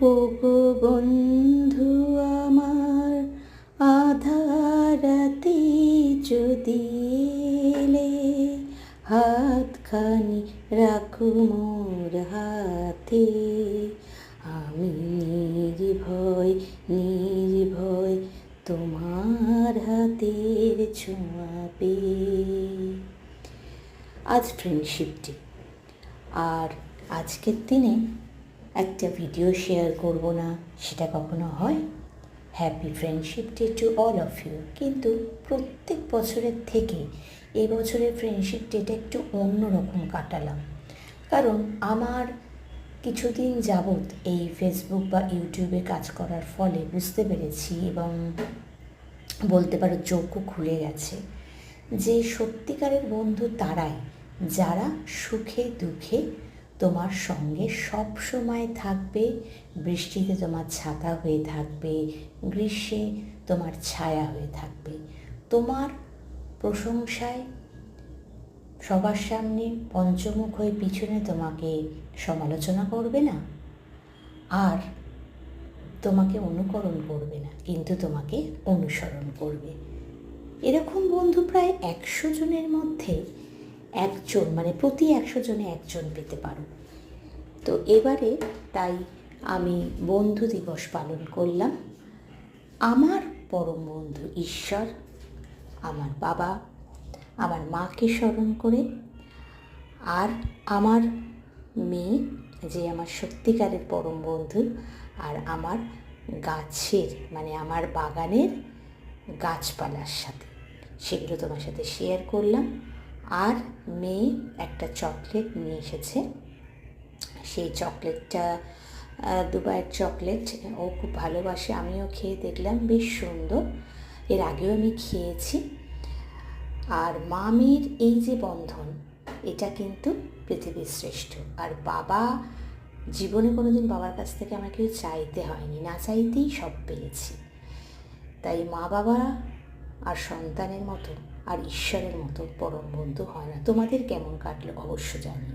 ওগো বন্ধু আমার, আধার রাতে যদি এলে, হাতখানি রাখো মোর হাতে। আমি নির্ভয় নির্ভয় তোমার হাতের ছোঁয়া পেয়ে। আজ ফ্রেন্ডশিপ ডে, আর আজকের দিনে একটা ভিডিও শেয়ার করব না সেটা কখনো হয়? Happy friendship day to all of you. কিন্তু প্রত্যেক বছরের থেকে এই বছরের ফ্রেন্ডশিপ ডেটা একটু অন্যরকম কাটালাম, কারণ আমার কিছুদিন যাবৎ এই ফেসবুক বা ইউটিউবে কাজ করার ফলে বুঝতে পেরেছি, এবং বলতে পারো চোখও খুলে গেছে, যে সত্যিকারের বন্ধু তারাই যারা সুখে দুঃখে তোমার সঙ্গে সব সময় থাকবে। বৃষ্টিতে তোমার ছাতা হয়ে থাকবে, গ্রীষ্মে তোমার ছায়া হয়ে থাকবে, তোমার প্রশংসায় সবার সামনে পঞ্চমুখ হয়ে পিছনে তোমাকে সমালোচনা করবে না, আর তোমাকে অনুকরণ করবে না, কিন্তু তোমাকে অনুসরণ করবে। এরকম বন্ধু প্রায় 100 জনের মধ্যে একজন, মানে প্রতি 100 জনে একজন পেতে পারো। তো এবারে তাই আমি বন্ধু দিবস পালন করলাম আমার পরম বন্ধু ঈশ্বর, আমার বাবা, আমার মাকে স্মরণ করে, আর আমার মেয়ে যে আমার সত্যিকারের পরম বন্ধু, আর আমার গাছের মানে আমার বাগানের গাছপালার সাথে, সেগুলো তোমার সাথে শেয়ার করলাম। আর মেয়ে একটা চকলেট নিয়ে এসেছে, সেই চকলেটটা দুবাইয়ের চকলেট, ও খুব ভালোবাসে, আমিও খেয়ে দেখলাম বেশ সুন্দর, এর আগেও আমি খেয়েছি। আর মা মেয়ের এই যে বন্ধন, এটা কিন্তু পৃথিবীর শ্রেষ্ঠ। আর বাবা, জীবনে কোনোদিন বাবার কাছ থেকে আমার কেউ চাইতে হয়নি, না চাইতেই সব পেয়েছি। তাই মা বাবা আর সন্তানের মতো আর ঈশ্বরের মতো পরম বন্ধু হয় না। তোমাদের কেমন কাটলো অবশ্য জানিও।